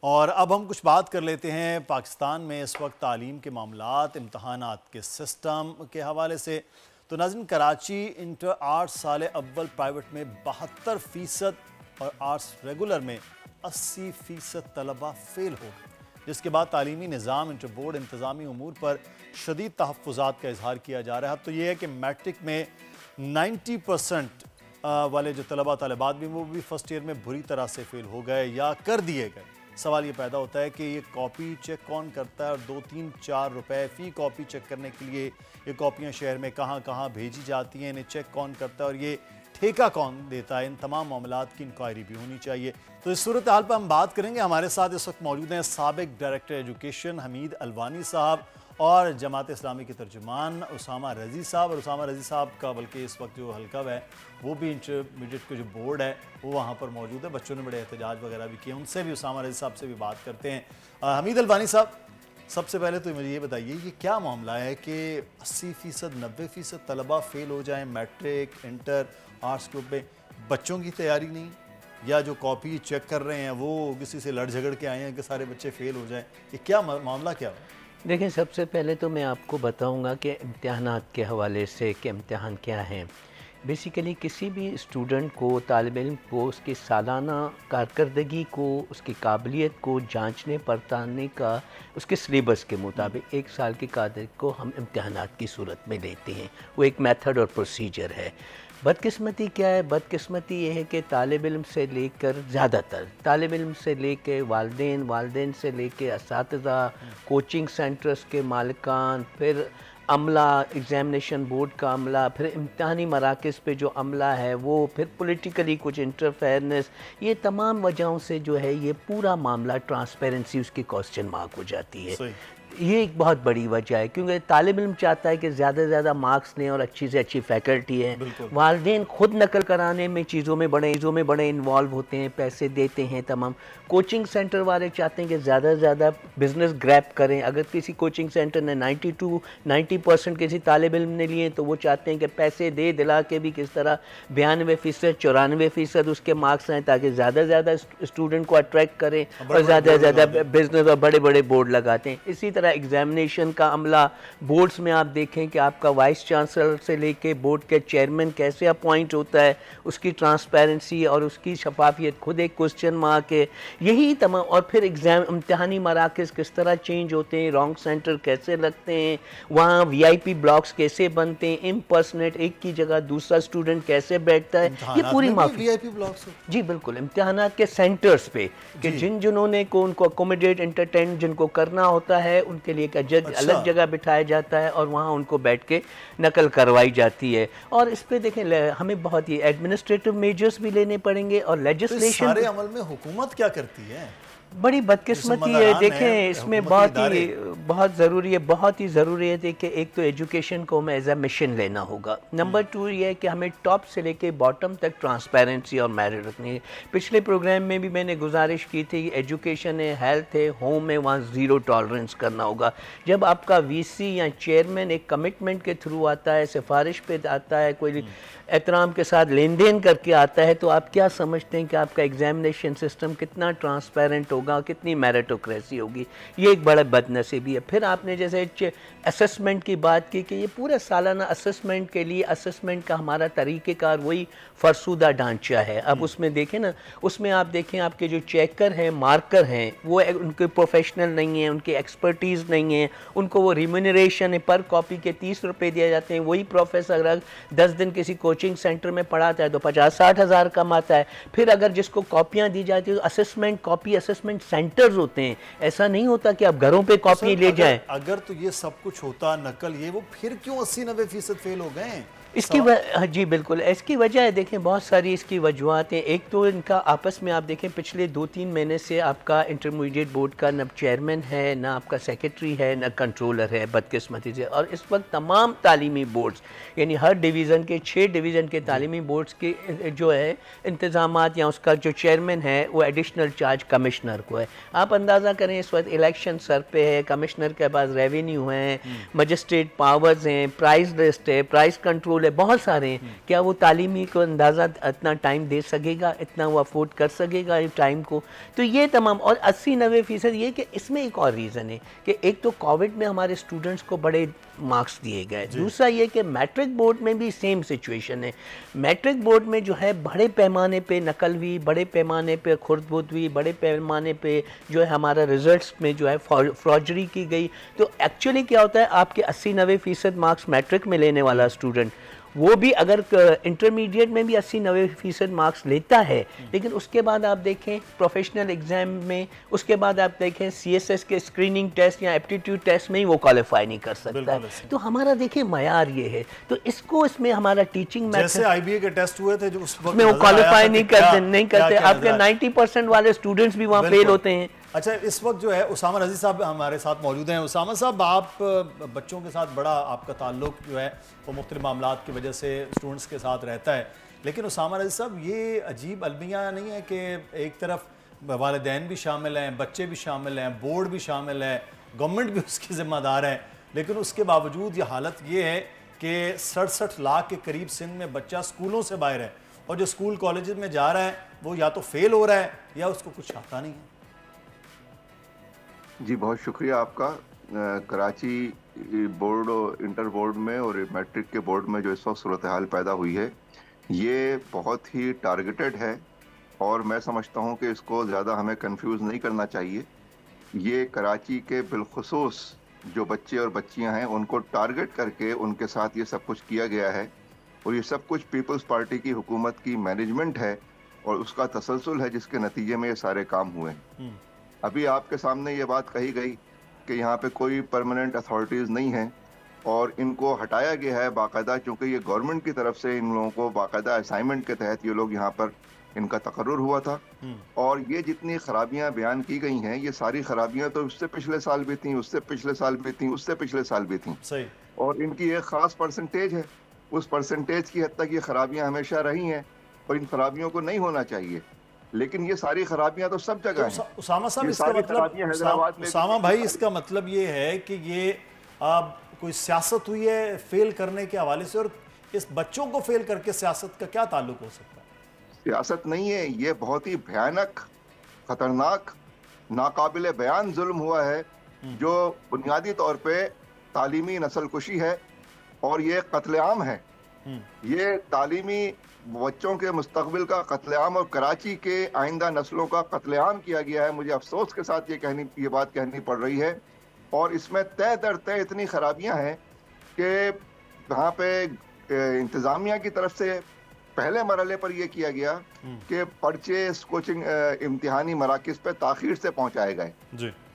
اور اب ہم کچھ بات کر لیتے ہیں پاکستان میں اس وقت تعلیم کے معاملات، امتحانات کے سسٹم کے حوالے سے۔ تو ناظرین، کراچی انٹر آرٹس سال اول پرائیویٹ میں 72% اور آرٹس ریگولر میں 80% طلبہ فیل ہو گئے، جس کے بعد تعلیمی نظام انٹر بورڈ انتظامی امور پر شدید تحفظات کا اظہار کیا جا رہا ہے۔ اب تو یہ ہے کہ میٹرک میں 90% والے جو طلبہ طالبات بھی وہ بھی فرسٹ ایئر میں بری طرح سے فیل ہو گئے یا کر دیے گئے۔ سوال یہ پیدا ہوتا ہے کہ یہ کاپی چیک کون کرتا ہے، اور 2-3-4 روپے فی کاپی چیک کرنے کے لیے یہ کاپیاں شہر میں کہاں کہاں بھیجی جاتی ہیں، انہیں چیک کون کرتا ہے اور یہ ٹھیکہ کون دیتا ہے؟ ان تمام معاملات کی انکوائری بھی ہونی چاہیے۔ تو اس صورتحال پر ہم بات کریں گے۔ ہمارے ساتھ اس وقت موجود ہیں سابق ڈائریکٹر ایجوکیشن حمید الوانی صاحب اور جماعت اسلامی کے ترجمان اسامہ رضی صاحب، اور اسامہ رضی صاحب کا بلکہ اس وقت جو حلقہ ہے وہ بھی انٹرمیڈیٹ کا جو بورڈ ہے وہ وہاں پر موجود ہے، بچوں نے بڑے احتجاج وغیرہ بھی کیے، ان سے بھی اسامہ رضی صاحب سے بھی بات کرتے ہیں۔ حمید الوانی صاحب، سب سے پہلے تو مجھے یہ بتائیے یہ کیا معاملہ ہے کہ 80%، 90% طلبہ فیل ہو جائیں میٹرک انٹر آرٹس گروپ میں؟ بچوں کی تیاری نہیں، یا جو کاپی چیک کر رہے ہیں وہ کسی سے لڑ جھگڑ کے آئے ہیں کہ سارے بچے فیل ہو جائیں؟ یہ کیا معاملہ کیا ہے؟ دیکھیں، سب سے پہلے تو میں آپ کو بتاؤں گا کہ امتحانات کے حوالے سے کہ امتحان کیا ہیں۔ بیسیکلی کسی بھی اسٹوڈنٹ کو، طالب علم کو، اس کی سالانہ کارکردگی کو، اس کی قابلیت کو جانچنے پرتانے کا اس کے سلیبس کے مطابق 1 سال کی کارکردگی کو ہم امتحانات کی صورت میں لیتے ہیں۔ وہ ایک میتھڈ اور پروسیجر ہے۔ بدقسمتی کیا ہے؟ بدقسمتی یہ ہے کہ طالب علم سے لے کر زیادہ تر طالب علم سے لے کے والدین سے لے کے اساتذہ، کوچنگ سینٹرز کے مالکان، پھر عملہ، ایگزامینیشن بورڈ کا عملہ، پھر امتحانی مراکز پہ جو عملہ ہے وہ، پھر پولیٹیکلی کچھ انٹرفیئرنس، یہ تمام وجہوں سے جو ہے یہ پورا معاملہ ٹرانسپیرنسی اس کی کوسچن مارک ہو جاتی ہے۔ یہ ایک بہت بڑی وجہ ہے، کیونکہ طالب علم چاہتا ہے کہ زیادہ سے زیادہ مارکس لیں اور اچھی سے اچھی فیکلٹی ہے۔ والدین خود نقل کرانے میں چیزوں میں بڑے انوالو ہوتے ہیں، پیسے دیتے ہیں تمام۔ کوچنگ سینٹر والے چاہتے ہیں کہ زیادہ سے زیادہ بزنس گریپ کریں۔ اگر کسی کوچنگ سینٹر نے 90% کسی طالب علم نے لیے تو وہ چاہتے ہیں کہ پیسے دے دلا کے بھی کس طرح 92%، 94% اس کے مارکس آئیں، تاکہ زیادہ سے زیادہ اسٹوڈنٹ کو اٹریکٹ کریں اور زیادہ سے زیادہ بزنس اور بڑے بڑے بورڈ لگاتے ہیں۔ اسی طرح ایگزامینیشن کا عملہ، بورڈز میں آپ دیکھیں کہ آپ کا وائس چانسلر سے لے کے بورڈ کے چیئرمین کیسے اپوائنٹ ہوتا ہے، اس کی ٹرانسپیرنسی اور اس کی شفافیت خود ایک کوسچن مارک ہے۔ یہی تمام، اور پھر امتحانی مراکز کس طرح چینج ہوتے ہیں، رانگ سینٹر کیسے لگتے ہیں، وہاں VIP بلاکس کیسے بنتے ہیں، امپرسنیٹ ایک کی جگہ دوسرا اسٹوڈنٹ کیسے بیٹھتا ہے، یہ پوری معافی۔ VIP blocks? جی بالکل، امتحانات کے سینٹرز پہ کہ جنہوں نے کو ان کو اکوموڈیٹ انٹرٹین جن کو کرنا ہوتا ہے، ان کے لیے ایک الگ جگہ بٹھایا جاتا ہے اور وہاں ان کو بیٹھ کے نقل کروائی جاتی ہے۔ اور اس پہ دیکھیں ہمیں بہت ہی ایڈمنسٹریٹو میجرز بھی لینے پڑیں گے اور لیجسلیشن۔ سارے عمل میں حکومت کیا کرتی ہے؟ بڑی بدقسمتی ہے۔ دیکھیں، اس میں بہت ضروری ہے کہ ایک تو ایجوکیشن کو ہمیں ایز اے مشن لینا ہوگا۔ نمبر 2 یہ ہے کہ ہمیں ٹاپ سے لے کے باٹم تک ٹرانسپیرنسی اور میرٹ رکھنی ہے۔ پچھلے پروگرام میں بھی میں نے گزارش کی تھی، ایجوکیشن ہے، ہیلتھ ہے، ہوم ہے، وہاں 0 ٹالرنس کرنا ہوگا۔ جب آپ کا VC یا چیئرمین ایک کمٹمنٹ کے تھرو آتا ہے، سفارش پہ آتا ہے، کوئی احترام کے ساتھ لین دین کر کے آتا ہے، تو آپ کیا سمجھتے ہیں کہ آپ کا ایگزامینیشن سسٹم کتنا ٹرانسپیرنٹ ہوگا، کتنی میریٹوکریسی ہوگی؟ یہ ایک بڑا بد نصیبی ہے۔ پھر آپ نے جیسے اسسمنٹ کی بات کی کہ یہ پورا سالانہ اسسمنٹ کے لیے اسسمنٹ کا ہمارا طریقہ کار وہی فرسودہ ڈھانچہ ہے۔ اب اس میں دیکھیں نا، اس میں آپ دیکھیں آپ کے جو چیکر ہیں، مارکر ہیں، وہ ان کے پروفیشنل نہیں ہیں، ان کی ایکسپرٹیز نہیں ہیں، ان کو وہ ریمونریشن پر کاپی کے 30 روپے دیا جاتے ہیں۔ وہی پروفیسر اگر 10 دن کسی کوچنگ سینٹر میں پڑھاتا ہے تو 50-60 ہزار کماتا ہے۔ پھر اگر جس کو کاپیاں دی جاتی ہیں تو اسسمنٹ کاپی اسسمنٹ سینٹرز ہوتے ہیں، ایسا نہیں ہوتا کہ آپ گھروں پہ کاپی لے جائیں۔ اگر تو یہ سب کچھ ہوتا نقل، یہ وہ پھر کیوں 80-90% فیل ہو گئے ہیں؟ اس کی جی بالکل، اس کی وجہ ہے، دیکھیں بہت ساری اس کی وجوہات ہیں۔ ایک تو ان کا آپس میں آپ دیکھیں پچھلے 2-3 مہینے سے آپ کا انٹرمیڈیٹ بورڈ کا نہ چیئرمین ہے، نہ آپ کا سیکرٹری ہے، نہ کنٹرولر ہے، بدقسمتی سے۔ اور اس وقت تمام تعلیمی بورڈز، یعنی ہر ڈویژن کے 6 ڈویژن کے تعلیمی بورڈز کے جو ہے انتظامات یا اس کا جو چیئرمین ہے وہ ایڈیشنل چارج کمشنر کو ہے۔ آپ اندازہ کریں اس وقت الیکشن سر پہ ہے، کمشنر کے پاس ریونیو ہیں، مجسٹریٹ پاورز ہیں، پرائز لسٹ ہے، پرائز کنٹرول اسکول ہے، بہت سارے ہیں، کیا وہ تعلیمی کو اندازہ اتنا ٹائم دے سکے گا، اتنا وہ افورڈ کر سکے گا ٹائم کو؟ تو یہ تمام، اور 80-90% یہ کہ اس میں ایک اور ریزن ہے کہ ایک تو کووڈ میں ہمارے اسٹوڈنٹس کو بڑے مارکس دیے گئے، دوسرا یہ کہ میٹرک بورڈ میں بھی سیم سچویشن ہے. میٹرک بورڈ میں جو ہے بڑے پیمانے پہ نقل ہوئی، بڑے پیمانے پہ خرد برد ہوئی، بڑے پیمانے پہ جو ہے ہمارا ریزلٹس میں جو ہے فراڈری کی گئی. تو ایکچولی کیا ہوتا ہے، آپ کے 80-90% مارکس میٹرک میں لینے والا اسٹوڈنٹ، وہ بھی اگر انٹرمیڈیٹ میں بھی 80-90% مارکس لیتا ہے، لیکن اس کے بعد آپ دیکھیں پروفیشنل ایگزام میں، اس کے بعد آپ دیکھیں CSS کے اسکریننگ ٹیسٹ یا ایپٹیٹیوڈ ٹیسٹ میں ہی وہ کوالیفائی نہیں کر سکتا ہے. تو ہمارا دیکھیں معیار یہ ہے. تو اس میں ہمارا ٹیچنگ میتھڈ، جیسے IBA کے ٹیسٹ ہوئے تھے جو اس وقت میں وہ کوالیفائی نہیں کرتے، آپ کے 90% والے اسٹوڈنٹس بھی وہاں فیل ہوتے ہیں. اچھا، اس وقت جو ہے اسامہ رضی صاحب ہمارے ساتھ موجود ہیں. اسامہ صاحب، آپ بچوں کے ساتھ بڑا آپ کا تعلق جو ہے وہ مختلف معاملات کی وجہ سے اسٹوڈنٹس کے ساتھ رہتا ہے، لیکن اسامہ رضی صاحب یہ عجیب المیہ نہیں ہے کہ ایک طرف والدین بھی شامل ہیں، بچے بھی شامل ہیں، بورڈ بھی شامل ہے، گورنمنٹ بھی اس کی ذمہ دار ہے، لیکن اس کے باوجود یہ حالت یہ ہے کہ 67 لاکھ کے قریب سندھ میں بچہ اسکولوں سے باہر ہے، اور جو اسکول کالجز میں جا رہا ہے وہ یا تو فیل ہو رہا ہے یا اس کو کچھ آتا نہیں ہے. جی بہت شکریہ آپ کا. کراچی بورڈ اور انٹر بورڈ میں اور میٹرک کے بورڈ میں جو اس وقت صورتحال پیدا ہوئی ہے یہ بہت ہی ٹارگیٹڈ ہے، اور میں سمجھتا ہوں کہ اس کو زیادہ ہمیں کنفیوز نہیں کرنا چاہیے. یہ کراچی کے بالخصوص جو بچے اور بچیاں ہیں ان کو ٹارگٹ کر کے ان کے ساتھ یہ سب کچھ کیا گیا ہے، اور یہ سب کچھ پیپلز پارٹی کی حکومت کی مینجمنٹ ہے اور اس کا تسلسل ہے جس کے نتیجے میں یہ سارے کام ہوئے ہیں. ابھی آپ کے سامنے یہ بات کہی گئی کہ یہاں پہ کوئی پرماننٹ اتھارٹیز نہیں ہیں اور ان کو ہٹایا گیا ہے باقاعدہ، چونکہ یہ گورنمنٹ کی طرف سے ان لوگوں کو باقاعدہ اسائنمنٹ کے تحت یہ لوگ یہاں پر ان کا تقرر ہوا تھا. اور یہ جتنی خرابیاں بیان کی گئی ہیں یہ ساری خرابیاں تو اس سے پچھلے سال بھی تھیں، اس سے پچھلے سال بھی تھیں، اس سے پچھلے سال بھی تھیں. اور ان کی ایک خاص پرسنٹیج ہے، اس پرسنٹیج کی حد تک یہ خرابیاں ہمیشہ رہی ہیں اور ان خرابیوں کو نہیں ہونا چاہیے. لیکن یہ ساری خرابیاں تو سب جگہ ہیں. اسامہ صاحب، اس کا مطلب، اسامہ بھائی، اس کا مطلب یہ ہے کہ یہ کوئی سیاست ہوئی ہے فیل کرنے کے حوالے سے، اور اس بچوں کو فیل کر کے سیاست کا کیا تعلق ہو سکتا ہے؟ سیاست نہیں ہے، یہ بہت ہی بھیانک، خطرناک، ناقابل بیان ظلم ہوا ہے جو بنیادی طور پہ تعلیمی نسل کشی ہے، اور یہ قتل عام ہے. یہ تعلیمی بچوں کے مستقبل کا قتل عام اور کراچی کے آئندہ نسلوں کا قتل عام کیا گیا ہے. مجھے افسوس کے ساتھ یہ بات کہنی پڑ رہی ہے، اور اس میں طے در طے اتنی خرابیاں ہیں کہ وہاں پہ انتظامیہ کی طرف سے پہلے مرحلے پر یہ کیا گیا کہ پرچے کوچنگ امتحانی مراکز پہ تاخیر سے پہنچائے گئے.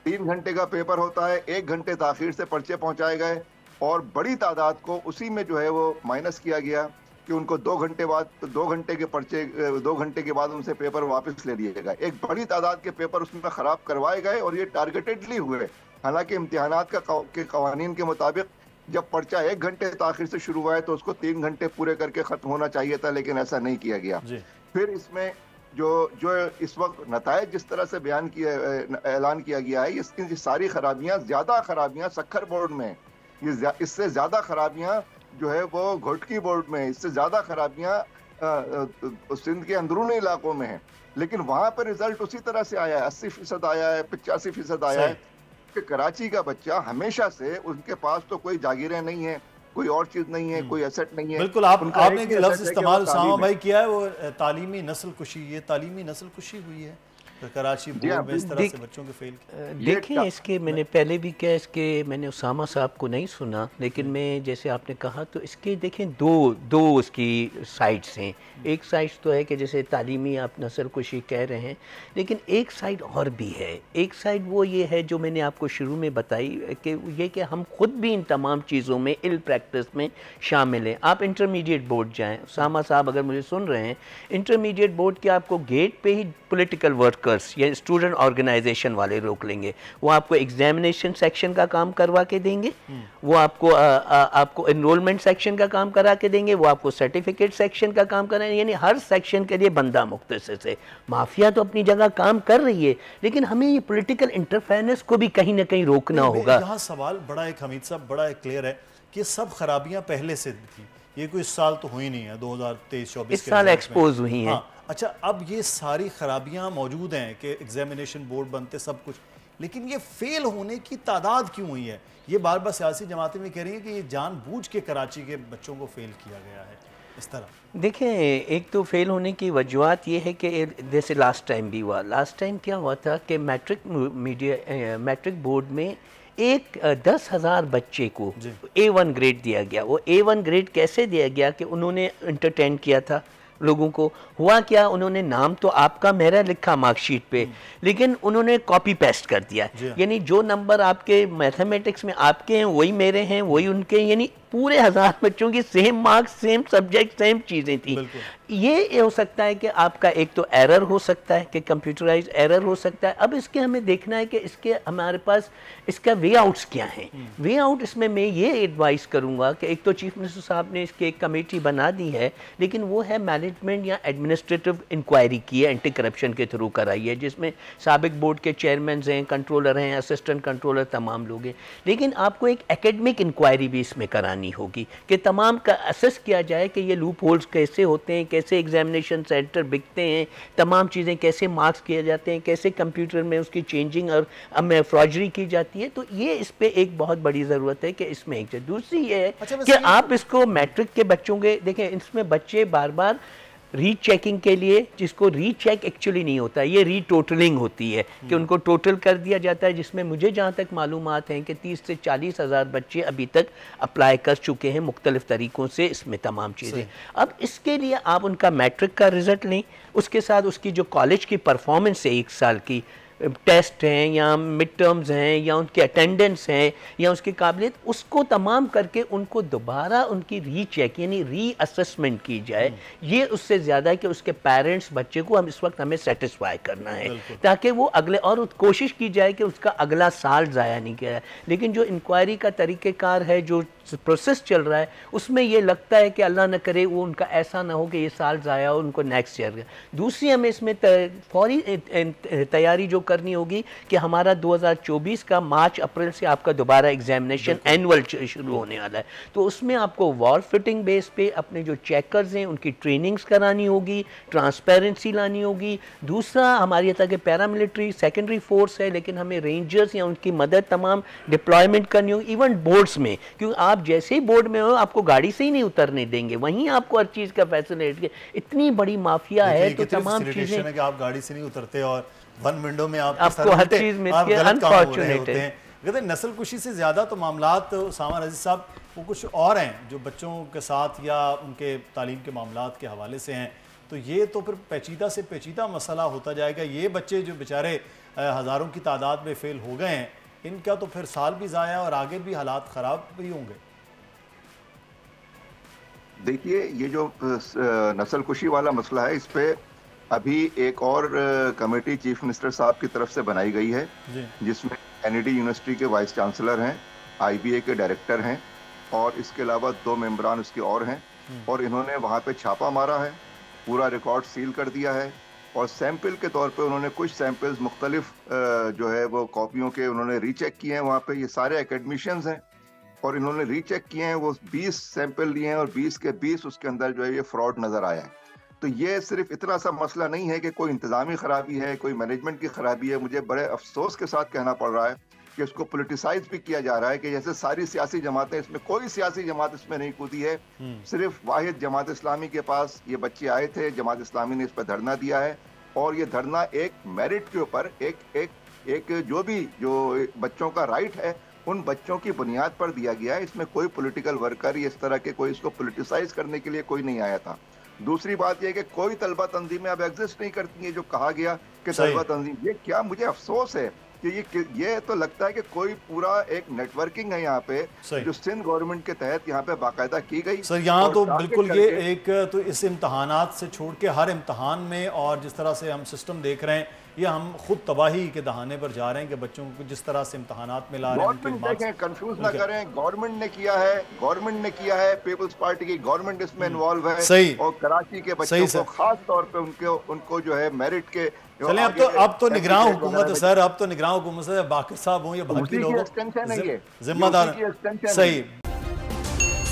3 گھنٹے کا پیپر ہوتا ہے، 1 گھنٹے تاخیر سے پرچے پہنچائے گئے، اور بڑی تعداد کو اسی میں جو ہے وہ مائنس کیا گیا کہ ان کو 2 گھنٹے بعد 2 گھنٹے کے پرچے 2 گھنٹے کے بعد ان سے پیپر واپس لے لیے گئے. ایک بڑی تعداد کے پیپر اس میں خراب کروائے گئے، اور یہ ٹارگیٹڈلی ہوئے. حالانکہ امتحانات کے قوانین کے مطابق جب پرچہ 1 گھنٹے تاخیر سے شروع ہوا ہے تو اس کو 3 گھنٹے پورے کر کے ختم ہونا چاہیے تھا، لیکن ایسا نہیں کیا گیا. پھر اس میں جو اس وقت نتائج جس طرح سے اعلان کیا گیا ہے، یہ ساری خرابیاں، زیادہ خرابیاں سکھر بورڈ میں، اس سے زیادہ خرابیاں جو ہے وہ گھوٹکی بورڈ میں، اس سے زیادہ خرابیاں سندھ کے اندرونی علاقوں میں ہیں. لیکن وہاں پہ رزلٹ اسی طرح سے آیا ہے، 80% آیا ہے، 85% آیا ہے. کہ کراچی کا بچہ ہمیشہ سے، ان کے پاس تو کوئی جاگیریں نہیں ہیں، کوئی اور چیز نہیں ہے، کوئی ایسٹ نہیں ہے. بالکل، آپ نے ایک لفظ استعمال اسامہ بھائی کیا ہے، وہ تعلیمی نسل کشی. یہ تعلیمی نسل کشی ہوئی ہے کراچی بورڈ میں اس طرح سے بچوں کے فیل کیا. دیکھیں، اس کے میں نے پہلے بھی کہا، اس کے میں نے اسامہ صاحب کو نہیں سنا، لیکن میں جیسے آپ نے کہا تو اس کے دیکھیں دو اس کی سائٹس ہیں. ایک سائٹ تو ہے کہ جیسے تعلیمی آپ نسل کشی کہہ رہے ہیں، لیکن ایک سائٹ اور بھی ہے. ایک سائٹ وہ یہ ہے جو میں نے آپ کو شروع میں بتائی کہ یہ کہ ہم خود بھی ان تمام چیزوں میں ایل پریکٹس میں شامل ہیں. آپ انٹرمیڈیٹ بورڈ جائیں، اسامہ صاحب اگر مجھے سن رہے ہیں، انٹرمیڈیٹ بورڈ کے آپ کو گیٹ پہ ہی پولیٹیکل ورکرز یا اسٹوڈنٹ آرگنائزیشن والے روک لیں گے. وہ آپ کو ایگزامینیشن سیکشن کا کام کروا کے دیں گے، وہ آپ کو انرولمنٹ سیکشن کا کام کرا کے دیں گے، وہ آپ کو سرٹیفکیٹ سیکشن کا کام کرائیں گے. یعنی ہر سیکشن کے لیے بندہ مختص ہے. مافیا تو اپنی جگہ کام کر رہی ہے، لیکن ہمیں یہ پولیٹیکل انٹرفیرنس کو بھی کہیں نہ کہیں روکنا ہوگا. یہاں سوال بڑا ایک حمید صاحب بڑا ایک کلیئر ہے کہ سب خرابیاں پہلے سے تھی. یہ کوئی اس سال تو ہوئی نہیں ہے 2023-24 اس سال ایکسپوز ہوئی ہیں. اچھا اب یہ ساری خرابیاں موجود ہیں کہ ایگزامینیشن بورڈ بنتے سب کچھ، لیکن یہ فیل ہونے کی تعداد کیوں ہوئی ہے؟ یہ بار بار سیاسی جماعتیں بھی کہہ رہی ہیں کہ یہ جان بوجھ کے کراچی کے بچوں کو فیل کیا گیا ہے اس طرح. دیکھیں ایک تو فیل ہونے کی وجوہات یہ ہے کہ جیسے لاسٹ ٹائم بھی ہوا. لاسٹ ٹائم کیا ہوا تھا کہ میٹرک بورڈ میں 10,000 بچے کو A1 گریڈ دیا گیا. وہ A1 گریڈ کیسے دیا گیا کہ انہوں نے انٹرٹین کیا تھا لوگوں کو. ہوا کیا، انہوں نے نام تو آپ کا میرا لکھا مارک شیٹ پہ، لیکن انہوں نے کاپی پیسٹ کر دیا. یعنی جو نمبر آپ کے میتھمیٹکس میں آپ کے ہیں وہی میرے ہیں، وہی ان کے، یعنی پورے 1000 بچوں کی same marks, same subject, same چیزیں تھیں. یہ ہو سکتا ہے کہ آپ کا ایک تو ایرر ہو سکتا ہے کہ کمپیوٹرائز ایرر ہو سکتا ہے. اب اس کے ہمیں دیکھنا ہے کہ اس کے ہمارے پاس اس کا وے آؤٹس کیا ہیں. وے آؤٹ اس میں یہ ایڈوائز کروں گا کہ ایک تو چیف منسٹر صاحب نے اس کی ایک کمیٹی بنا دی ہے، لیکن وہ ہے مینجمنٹ یا ایڈمنسٹریٹو انکوائری کی ہے، اینٹی کرپشن کے تھرو کرائی ہے، جس میں سابق بورڈ کے چیئرمینز ہیں، کنٹرولر ہیں، اسسٹنٹ کنٹرولر، تمام لوگ ہیں. لیکن آپ کو ایک ایکیڈمک انکوائری بھی اس میں کرانی ہوگی کہ تمام کا اسس کیا جائے کہ یہ لوپ ہولز کیسے ہوتے ہیں، کیسے ایگزامینیشن سینٹر بکتے ہیں، تمام چیزیں کیسے مارکس کیے جاتے ہیں، کیسے کمپیوٹر میں اس کی چینجنگ اور فراڈری کی جاتی ہے. تو یہ اس پہ ایک بہت بڑی ضرورت ہے کہ اس میں ایک. دوسری یہ ہے کہ آپ اس کو میٹرک کے بچوں کے دیکھیں، اس میں بچے بار بار ری چیکنگ کے لیے، جس کو ری چیک ایکچولی نہیں ہوتا، یہ ری ٹوٹلنگ ہوتی ہے کہ ان کو ٹوٹل کر دیا جاتا ہے، جس میں مجھے جہاں تک معلومات ہیں کہ 30 سے 40 ہزار بچے ابھی تک اپلائی کر چکے ہیں مختلف طریقوں سے اس میں تمام چیزیں. اب اس کے لیے آپ ان کا میٹرک کا رزلٹ لیں، اس کے ساتھ اس کی جو کالج کی پرفارمنس ہے 1 سال کی، ٹیسٹ ہیں یا مڈ ٹرمز ہیں یا ان کی اٹینڈنس ہیں یا اس کی قابلیت، اس کو تمام کر کے ان کو دوبارہ ان کی ری چیک یعنی ری اسسمنٹ کی جائے. یہ اس سے زیادہ ہے کہ اس کے پیرنٹس بچے کو اس وقت ہمیں سیٹسفائی کرنا ہے تاکہ وہ اگلے، اور کوشش کی جائے کہ اس کا اگلا سال ضائع نہیں کیا ہے. لیکن جو انکوائری کا طریقہ کار ہے، جو پروسیس چل رہا ہے، اس میں یہ لگتا ہے کہ اللہ نہ کرے وہ ان کا ایسا نہ ہو کہ یہ سال ضائع ہو، ان کو نیکسٹ ایئر. دوسری ہمیں اس میں فوری تیاری جو کرنی ہوگی کہ ہمارا 2024 کا مارچ اپریل سے آپ کا دوبارہ ایگزامینیشن اینول شروع ہونے والا ہے. تو اس میں آپ کو وال فٹنگ بیس پہ اپنے جو چیکرز ہیں ان کی ٹریننگز کرانی ہوگی، ٹرانسپیرنسی لانی ہوگی. دوسرا ہماری طرح کہ پیراملٹری سیکنڈری فورس ہے، لیکن ہمیں رینجرز یا ان کی مدد تمام ڈپلائمنٹ کرنی ہوگی، ایون بورڈز میں، کیونکہ آپ جیسے ہی بورڈ میں ہو آپ کو گاڑی سے ہی نہیں اترنے دیں گے، وہیں آپ کو ہر چیز کا فیسلیٹ. اتنی بڑی مافیا ہے تو تمام چیزیں کہ آپ گاڑی سے نہیں اترتے اور ون ونڈو میں آپ کو ہر چیز ملتی ہے. انفارچونیٹ ہے. کہتے ہیں نسل کشی سے زیادہ تو معاملات اسامہ رضی صاحب وہ کچھ اور ہیں جو بچوں کے ساتھ یا ان کے تعلیم کے معاملات کے حوالے سے ہیں. تو یہ تو پھر پیچیدہ سے پیچیدہ مسئلہ ہوتا جائے گا. یہ بچے جو بیچارے ہزاروں کی تعداد میں فیل ہو گئے ہیں، ان کا تو پھر سال بھی ضائع اور آگے بھی حالات خراب بھی ہوں گے. دیکھیے یہ جو نسل کشی والا مسئلہ ہے، اس پہ ابھی ایک اور کمیٹی چیف منسٹر صاحب کی طرف سے بنائی گئی ہے، جس میں کینیڈی یونیورسٹی کے وائس چانسلر ہیں، آئی بی اے کے ڈائریکٹر ہیں، اور اس کے علاوہ 2 ممبران اس کے اور ہیں. اور انہوں نے وہاں پہ چھاپا مارا ہے، پورا ریکارڈ سیل کر دیا ہے، اور سیمپل کے طور پہ انہوں نے کچھ سیمپلز مختلف جو ہے وہ کاپیوں کے انہوں نے ری چیک کیے ہیں. وہاں پہ یہ سارے اکیڈمیشنز ہیں اور انہوں نے ری چیک کیے ہیں. وہ 20 سیمپل لیے ہیں اور 20 کے 20 اس کے اندر جو ہے یہ فراڈ نظر آیا ہے. تو یہ صرف اتنا سا مسئلہ نہیں ہے کہ کوئی انتظامی خرابی ہے، کوئی مینجمنٹ کی خرابی ہے. مجھے بڑے افسوس کے ساتھ کہنا پڑ رہا ہے کہ اس کو پولیٹیسائز بھی کیا جا رہا ہے کہ جیسے ساری سیاسی جماعتیں، اس میں کوئی سیاسی جماعت اس میں نہیں کودی ہے. صرف واحد جماعت اسلامی کے پاس یہ بچے آئے تھے، جماعت اسلامی نے اس پہ دھرنا دیا ہے، اور یہ دھرنا ایک میرٹ کے اوپر ایک جو بچوں کا رائٹ ہے ان بچوں کی بنیاد پر دیا گیا ہے. اس میں کوئی پولیٹیکل ورکر یا اس طرح کے کوئی اس کو پولیٹیسائز کرنے کے لیے کوئی نہیں آیا تھا. دوسری بات یہ کہ کوئی طلبہ تنظیمیں اب ایگزسٹ نہیں کرتی ہیں. جو کہا گیا کہ طلبہ تنظیم، یہ کیا، مجھے افسوس ہے کہ یہ تو لگتا ہے کہ کوئی پورا ایک نیٹ ورکنگ ہے یہاں پہ جو سندھ گورنمنٹ کے تحت یہاں پہ باقاعدہ کی گئی. سر یہاں تو بالکل یہ ایک تو اس امتحانات سے چھوڑ کے ہر امتحان میں، اور جس طرح سے ہم سسٹم دیکھ رہے ہیں، یہ ہم خود تباہی کے دہانے پر جا رہے ہیں کہ بچوں کو جس طرح سے امتحانات میں لا رہے ہیں. گورنمنٹ دیکھیں، کنفیوز نہ کریں، گورنمنٹ نے کیا ہے، پیپلز پارٹی کی گورنمنٹ اس میں انوالو ہے، اور کراچی کے بچوں کو خاص طور پہ ان کو جو ہے میرٹ کے. چلیں اب تو نگراں حکومت ہے سر، اب تو نگراں حکومت ہے، باقر صاحب ہوں یا باقی لوگ ذمہ دار. صحیح.